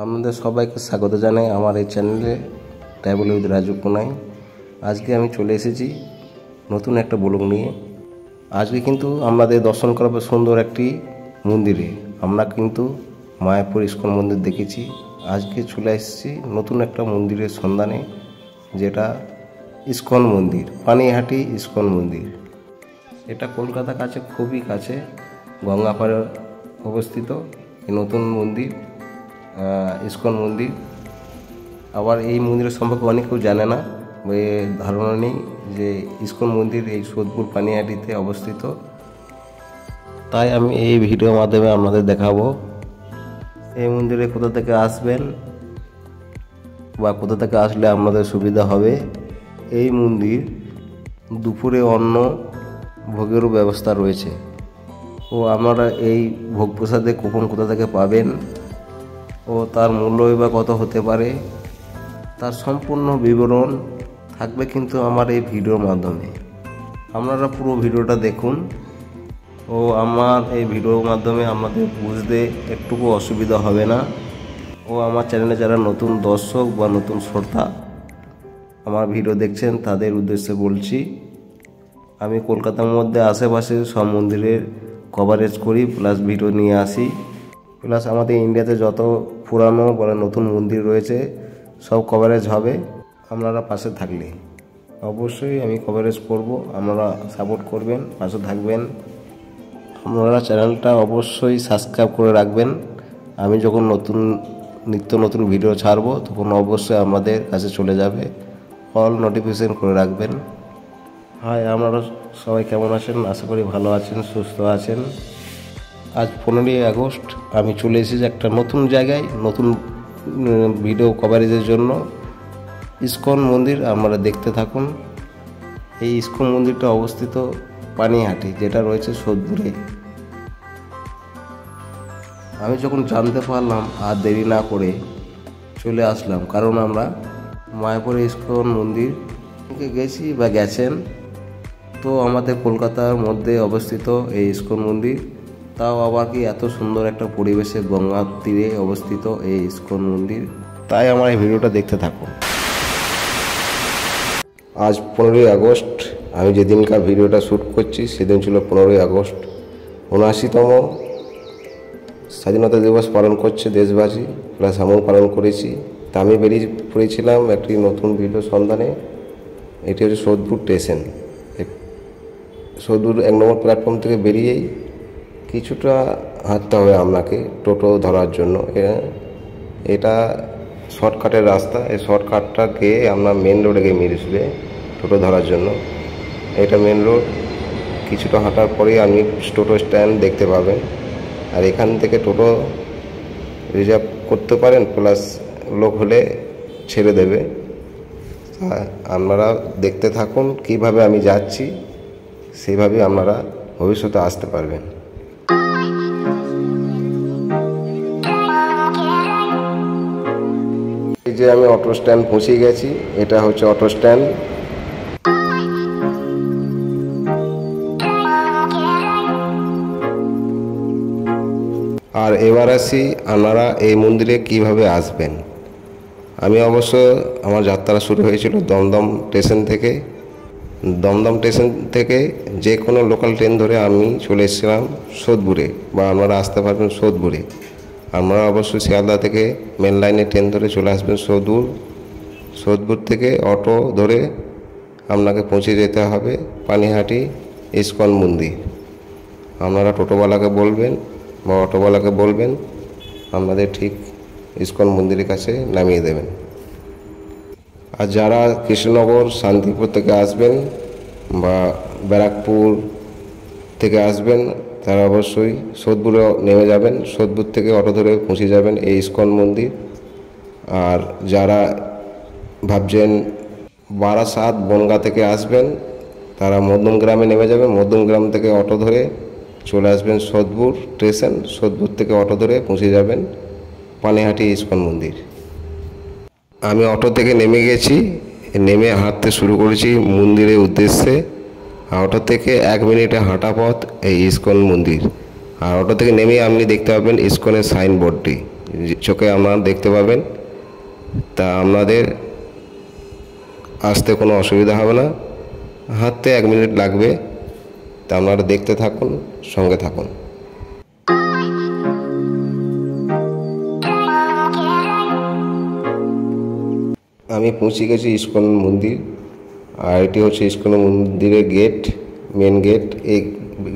আপনাদের সবাইকে স্বাগত জানাই আমার এই চ্যানেলে ট্রাভেল উইথ রাজু কোনাই। আজকে আমি চলে এসেছি নতুন একটা ব্লগ নিয়ে। আজকে কিন্তু আমাদের দর্শন করাবো সুন্দর একটি মন্দিরে। আমরা কিন্তু মায়াপুর ইস্কন মন্দির দেখেছি, আজকে চলে এসেছি নতুন একটা মন্দিরের সন্ধানে, যেটা ইস্কন মন্দির, পানিহাটি ইস্কন মন্দির। এটা কলকাতার কাছে, খুবই কাছে, গঙ্গাপাড়ে অবস্থিত এই নতুন মন্দির ইস্কন মন্দির। আবার এই মন্দিরের সম্পর্কে অনেক কেউ জানে না, ধারণা নেই যে ইস্কন মন্দির এই সোদপুর পানিহাটিতে অবস্থিত। তাই আমি এই ভিডিওর মাধ্যমে আপনাদের দেখাবো এই মন্দিরে কোথা থেকে আসবেন বা কোথা থেকে আসলে আপনাদের সুবিধা হবে। এই মন্দির দুপুরে অন্ন ভোগেরও ব্যবস্থা রয়েছে, ও আপনারা এই ভোগ প্রসাদে কুপন কোথা থেকে পাবেন ও তার মূল্যই বা কত হতে পারে, তার সম্পূর্ণ বিবরণ থাকবে কিন্তু আমার এই ভিডিওর মাধ্যমে। আপনারা পুরো ভিডিওটা দেখুন ও আমার এই ভিডিওর মাধ্যমে আমাদের বুঝতে একটুকু অসুবিধা হবে না। ও আমার চ্যানেলে যারা নতুন দর্শক বা নতুন শ্রোতা আমার ভিডিও দেখছেন তাদের উদ্দেশ্যে বলছি, আমি কলকাতার মধ্যে আশেপাশে সব মন্দিরের কভারেজ করি, প্লাস ভিডিও নিয়ে আসি, প্লাস আমাদের ইন্ডিয়াতে যত পুরানো বা নতুন মন্দির রয়েছে সব কভারেজ হবে আপনারা পাশে থাকলে। অবশ্যই আমি কভারেজ করব, আপনারা সাপোর্ট করবেন, পাশে থাকবেন। আপনারা চ্যানেলটা অবশ্যই সাবস্ক্রাইব করে রাখবেন। আমি যখন নিত্য নতুন ভিডিও ছাড়বো তখন অবশ্যই আমাদের কাছে চলে যাবে, অল নোটিফিকেশন করে রাখবেন। হাই, আপনারা সবাই কেমন আছেন? আশা করি ভালো আছেন, সুস্থ আছেন। আজ 15ই আগস্ট আমি চলে এসেছি একটা নতুন জায়গায়, নতুন ভিডিও কভারেজের জন্য। ইস্কন মন্দির আপনারা দেখতে থাকুন। এই ইস্কন মন্দিরটা অবস্থিত পানিহাটি, যেটা রয়েছে সোদপুরে। আমি যখন জানতে পারলাম আর দেরি না করে চলে আসলাম, কারণ আমরা মায়াপুরে ইস্কন মন্দির গেছি বা গেছেন, তো আমাদের কলকাতার মধ্যে অবস্থিত এই ইস্কন মন্দির, তাও আবার কি এত সুন্দর একটা পরিবেশে গঙ্গার তীরে অবস্থিত এই ইস্কন মন্দির। তাই আমার এই ভিডিওটা দেখতে থাকুন। আজ 15ই আগস্ট, আমি যেদিনকার ভিডিওটা শ্যুট করছি সেদিন ছিল 15ই আগস্ট, 79তম স্বাধীনতা দিবস পালন করছে দেশবাসী, প্লাস আমিও পালন করেছি। তা আমি বেরিয়ে পড়েছিলাম একটি নতুন ভিডিও সন্ধানে। এটি হচ্ছে সোদপুর স্টেশন। সোদপুর 1 নম্বর প্ল্যাটফর্ম থেকে বেরিয়েই কিছুটা হাঁটতে হবে আপনাকে টোটো ধরার জন্য। এটা শর্টকাটের রাস্তা, এই শর্টকাটটা গিয়ে আপনার মেন রোডে গিয়ে মিশবে টোটো ধরার জন্য। এটা মেন রোড, কিছুটা হাঁটার পরেই আপনি টোটো স্ট্যান্ড দেখতে পাবেন। আর এখান থেকে টোটো রিজার্ভ করতে পারেন, প্লাস লোক হলে ছেড়ে দেবে। আপনারা দেখতে থাকুন কিভাবে আমি যাচ্ছি, সেইভাবে আপনারা ভবিষ্যতে আসতে পারবেন। এই যে আমি অটো স্ট্যান্ড পৌঁছে গেছি, এটা হচ্ছে অটো স্ট্যান্ড। আর এবার আসি আপনারা এই মন্দিরে কিভাবে আসবেন। আমি অবশ্য আমার যাত্রা শুরু হয়েছিল দমদম স্টেশন থেকে। দমদম স্টেশন থেকে যে কোনো লোকাল ট্রেন ধরে আমি চলে এসেছিলাম সোদপুরে, বা আপনারা আসতে পারবেন সোদপুরে। আপনারা অবশ্যই শিয়ালদা থেকে মেন লাইনে ট্রেন ধরে চলে আসবেন সোদপুর। সোদপুর থেকে অটো ধরে আপনাকে পৌঁছে যেতে হবে পানিহাটি ইস্কন মন্দির। আপনারা টোটোওয়ালাকে বলবেন বা অটোওয়ালাকে বলবেন, আপনাদের ঠিক ইস্কন মন্দিরের কাছে নামিয়ে দেবেন। আর যারা কৃষ্ণনগর, শান্তিপুর থেকে আসবেন বা ব্যারাকপুর থেকে আসবেন, তারা অবশ্যই সোদপুরে নেমে যাবেন। সোদপুর থেকে অটো ধরে পৌঁছে যাবেন এই ইস্কন মন্দির। আর যারা ভাবছেন বারাসাত, বনগাঁ থেকে আসবেন, তারা মধ্যমগ্রামে নেমে যাবেন। মধ্যমগ্রাম থেকে অটো ধরে চলে আসবেন সোদপুর স্টেশন। সোদপুর থেকে অটো ধরে পৌঁছে যাবেন পানিহাটি ইস্কন মন্দির। আমি অটো থেকে নেমে গেছি, নেমে হাঁটতে শুরু করেছি মন্দিরের উদ্দেশ্যে। অটো থেকে 1 মিনিটে হাঁটা পথ এই ইস্কন মন্দির। আর অটো থেকে নেমে আপনি দেখতে পাবেন ইস্কনের সাইনবোর্ডটি, চোখে আপনারা দেখতে পাবেন। তা আপনাদের আসতে কোনো অসুবিধা হবে না, হাঁটতে 1 মিনিট লাগবে। তা আপনারা দেখতে থাকুন, সঙ্গে থাকুন। আমি পৌঁছে গেছি ইস্কন মন্দির, আর এটি হচ্ছে ইস্কন মন্দিরের গেট, মেন গেট। এই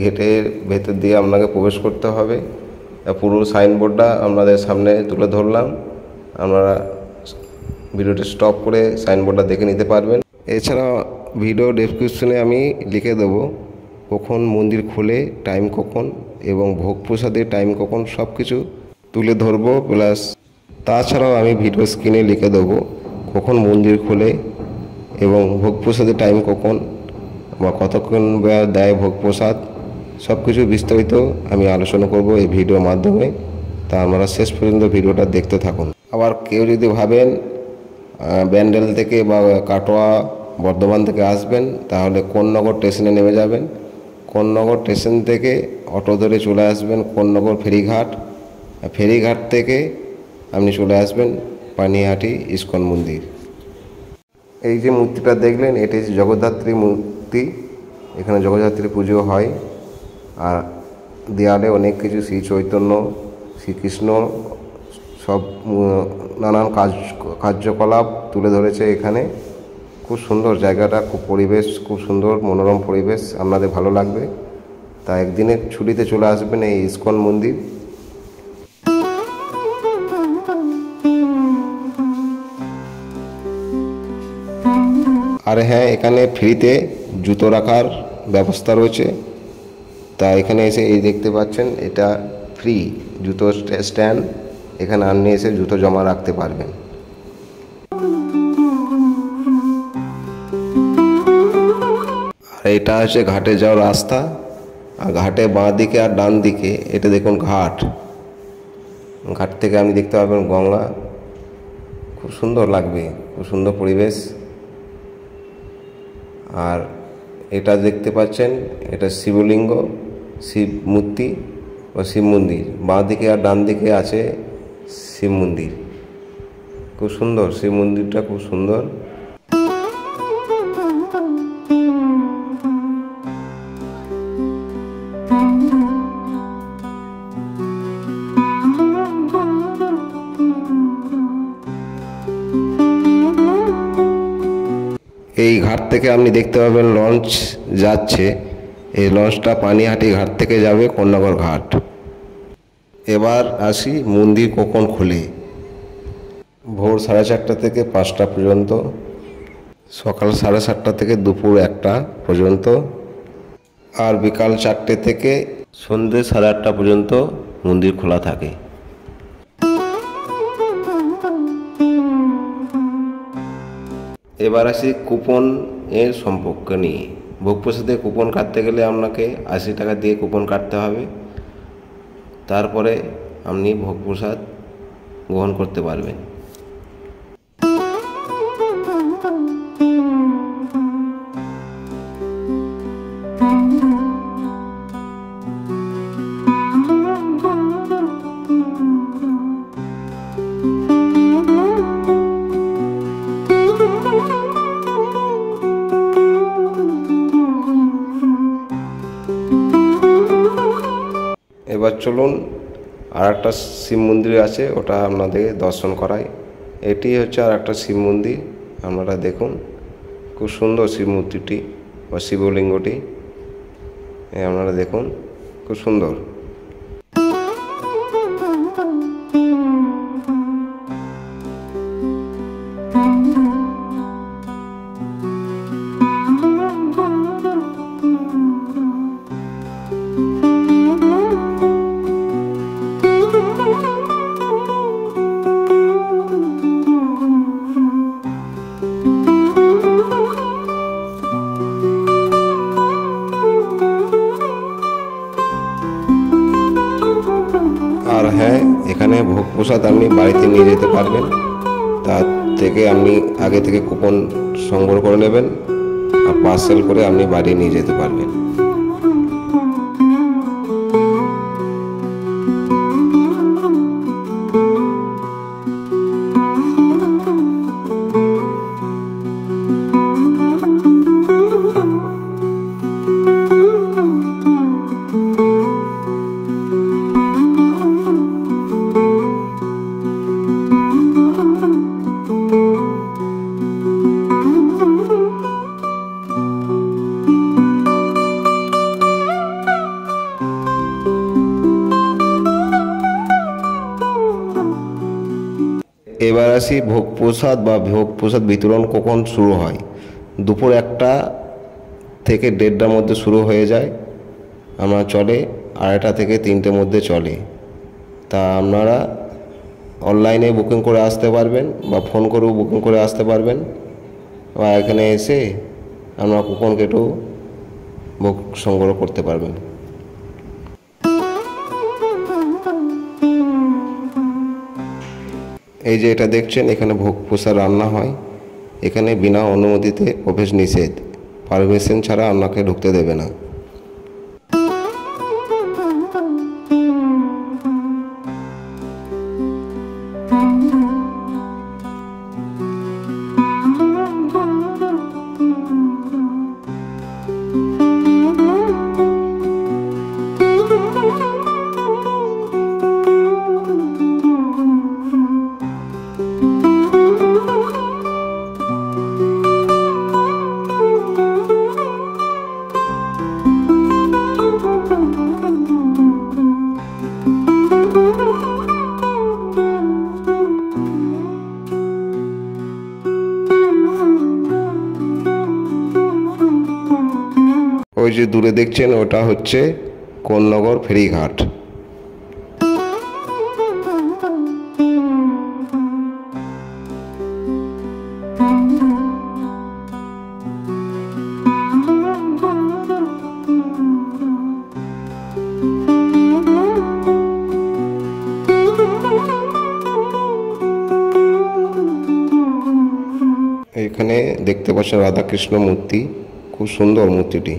গেটের ভেতর দিয়ে আপনাকে প্রবেশ করতে হবে। পুরো সাইনবোর্ডটা আপনাদের সামনে তুলে ধরলাম, আপনারা ভিডিওটি স্টপ করে সাইনবোর্ডটা দেখে নিতে পারবেন। এছাড়া ভিডিও ডেসক্রিপশনে আমি লিখে দেবো কখন মন্দির খোলে, টাইম কখন, এবং ভোগ প্রসাদের টাইম কখন, সব কিছু তুলে ধরবো। প্লাস তাছাড়াও আমি ভিডিও স্ক্রিনে লিখে দেবো কখন মন্দির খোলে এবং ভোগ প্রসাদের টাইম কখন বা কতক্ষণ দেয় ভোগ প্রসাদ, সব কিছু বিস্তারিত আমি আলোচনা করব এই ভিডিওর মাধ্যমে। তা আপনারা শেষ পর্যন্ত ভিডিওটা দেখতে থাকুন। আবার কেউ যদি ভাবেন ব্যান্ডেল থেকে বা কাটোয়া বর্ধমান থেকে আসবেন, তাহলে কোন্নগর স্টেশনে নেমে যাবেন। কোন্নগর স্টেশন থেকে অটো ধরে চলে আসবেন কোন্নগর ফেরিঘাট। ফেরিঘাট থেকে আপনি চলে আসবেন পানিহাটি ইস্কন মন্দির। এই যে মূর্তিটা দেখলেন, এটি জগদ্ধাত্রী মূর্তি। এখানে জগদ্ধাত্রী পুজো হয়। আর দেয়ালে অনেক কিছু শ্রী চৈতন্য, শ্রীকৃষ্ণ সব নানান কার্যকলাপ তুলে ধরেছে এখানে। খুব সুন্দর জায়গাটা, খুব পরিবেশ খুব সুন্দর, মনোরম পরিবেশ, আপনাদের ভালো লাগবে। তা একদিনের ছুটিতে চলে আসবেন এই ইস্কন মন্দির। আর হ্যাঁ, এখানে ফ্রিতে জুতো রাখার ব্যবস্থা রয়েছে। তা এখানে এসে এই দেখতে পাচ্ছেন, এটা ফ্রি জুতো স্ট্যান্ড। এখানে আপনি এসে জুতো জমা রাখতে পারবেন। আর এটা হচ্ছে ঘাটে যাওয়ার রাস্তা। আর ঘাটে বাঁ দিকে আর ডান দিকে এটা দেখুন ঘাট। ঘাট থেকে আপনি দেখতে পাবেন গঙ্গা। খুব সুন্দর লাগবে, খুব সুন্দর পরিবেশ। আর এটা দেখতে পাচ্ছেন, এটা শিবলিঙ্গ, শিব মূর্তি বা শিব মন্দির। বাঁ দিকে আর ডান দিকে আছে শিব মন্দির। খুব সুন্দর, শিব মন্দিরটা খুব সুন্দর। এই ঘাট থেকে আপনি দেখতে পাবেন লঞ্চ যাচ্ছে। এই লঞ্চটা পানিহাটি ঘাট থেকে যাবে কোন্নগর ঘাট। এবার আসি মন্দির কখন খোলে। ভোর 4:30 থেকে 5টা পর্যন্ত, সকাল 7:30 থেকে দুপুর 1টা পর্যন্ত, আর বিকাল 4টে থেকে সন্ধ্যে 8:30 পর্যন্ত মন্দির খোলা থাকে। এবার আসি কুপন এর সম্পর্ক নিয়ে। ভোগ প্রসাদে কুপন কাটতে গেলে আপনাকে 80 টাকা দিয়ে কুপন কাটতে হবে। তারপরে আপনি ভোগ প্রসাদ গ্রহণ করতে পারবেন। এবার চলুন আর একটা শিব মন্দির আছে, ওটা আপনাদের দর্শন করাই। এটি হচ্ছে আর একটা শিব মন্দির। আপনারা দেখুন, খুব সুন্দর শিব মূর্তিটি বা শিবলিঙ্গটি। আপনারা দেখুন, খুব সুন্দর। আর হ্যাঁ, এখানে ভোগ প্রসাদ আপনি বাড়িতে নিয়ে যেতে পারবেন। তার থেকে আপনি আগে থেকে কুপন সংগ্রহ করে নেবেন, আর পার্সেল করে আপনি বাড়ি নিয়ে যেতে পারবেন। এবার আসি ভোগ প্রসাদ বা ভোগ প্রসাদ বিতরণ কখন শুরু হয়। দুপুর 1টা থেকে 1:30টার মধ্যে শুরু হয়ে যায়, আমরা চলে 2:30 থেকে 3টের মধ্যে চলে। তা আপনারা অনলাইনে বুকিং করে আসতে পারবেন বা ফোন করেও বুকিং করে আসতে পারবেন, বা এখানে এসে আপনারা কুপন কেটেও ভোগ সংগ্রহ করতে পারবেন। এই যে এটা দেখছেন, এখানে ভোগ প্রসাদ রান্না হয়। এখানে বিনা অনুমতিতে প্রবেশ নিষেধ, পারমিশন ছাড়া আপনাকে ঢুকতে দেবে না। ওই যে দূরে দেখছেন, ওটা হচ্ছে কোন্নগর ফেরিঘাট। এখানে দেখতে পাচ্ছেন রাধাকৃষ্ণ মূর্তি, খুব সুন্দর মূর্তিটি।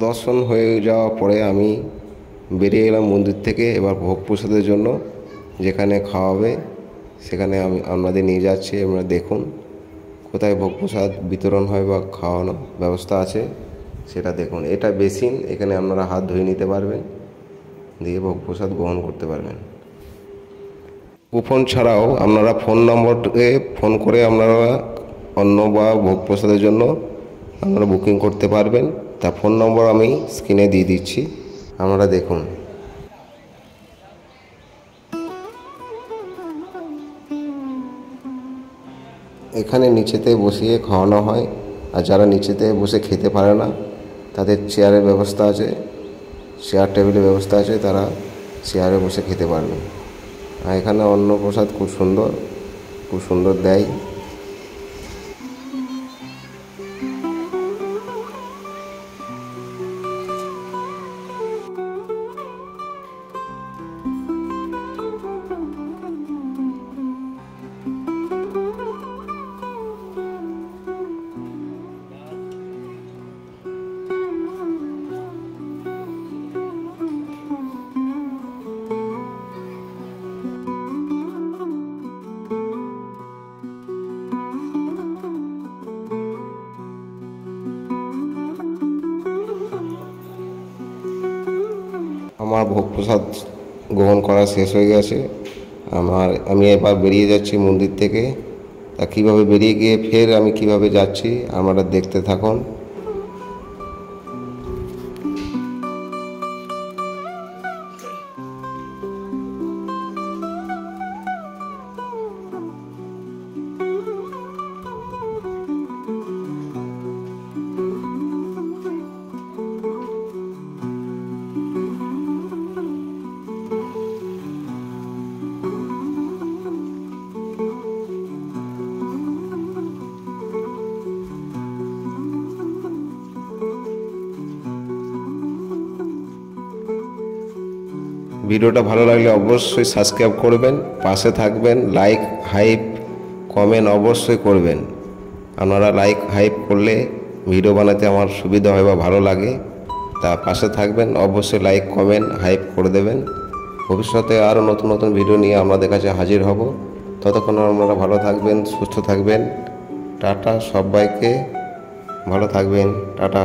দর্শন হয়ে যাওয়ার পরে আমি বেরিয়ে এলাম মন্দির থেকে। এবার ভোগ প্রসাদের জন্য যেখানে খাওয়াবে সেখানে আমি আপনাদের নিয়ে যাচ্ছি। আপনারা দেখুন কোথায় ভোগ প্রসাদ বিতরণ হয় বা খাওয়ানো ব্যবস্থা আছে সেটা দেখুন। এটা বেসিন, এখানে আপনারা হাত ধুয়ে নিতে পারবেন, দিয়ে ভোগ প্রসাদ গ্রহণ করতে পারবেন। কুপন ছাড়াও আপনারা ফোন নম্বরে ফোন করে আপনারা অন্ন বা ভোগ প্রসাদের জন্য আপনারা বুকিং করতে পারবেন। তা ফোন নম্বর আমি স্ক্রিনে দিয়ে দিচ্ছি, আপনারা দেখুন। এখানে নিচেতে বসিয়ে খাওয়ানো হয়, আর যারা নিচেতে বসে খেতে পারে না তাদের চেয়ারের ব্যবস্থা আছে, চেয়ার টেবিলের ব্যবস্থা আছে, তারা চেয়ারে বসে খেতে পারবে। আর এখানে অন্ন প্রসাদ খুব সুন্দর দেয়। আমার ভোগ প্রসাদ গ্রহণ করা শেষ হয়ে গেছে। আমি এবার বেরিয়ে যাচ্ছি মন্দির থেকে। তা কীভাবে বেরিয়ে গিয়ে ফের আমি কিভাবে যাচ্ছি আপনারা দেখতে থাকুন। ভিডিওটা ভালো লাগলে অবশ্যই সাবস্ক্রাইব করবেন, পাশে থাকবেন, লাইক হাইপ কমেন্ট অবশ্যই করবেন। আপনারা লাইক হাইপ করলে ভিডিও বানাতে আমার সুবিধা হয় বা ভালো লাগে। তা পাশে থাকবেন, অবশ্যই লাইক কমেন্ট হাইপ করে দেবেন। ভবিষ্যতে আরও নতুন নতুন ভিডিও নিয়ে আপনাদের কাছে হাজির হব। ততক্ষণ আপনারা ভালো থাকবেন, সুস্থ থাকবেন। টাটা, সবাইকে ভালো থাকবেন, টাটা।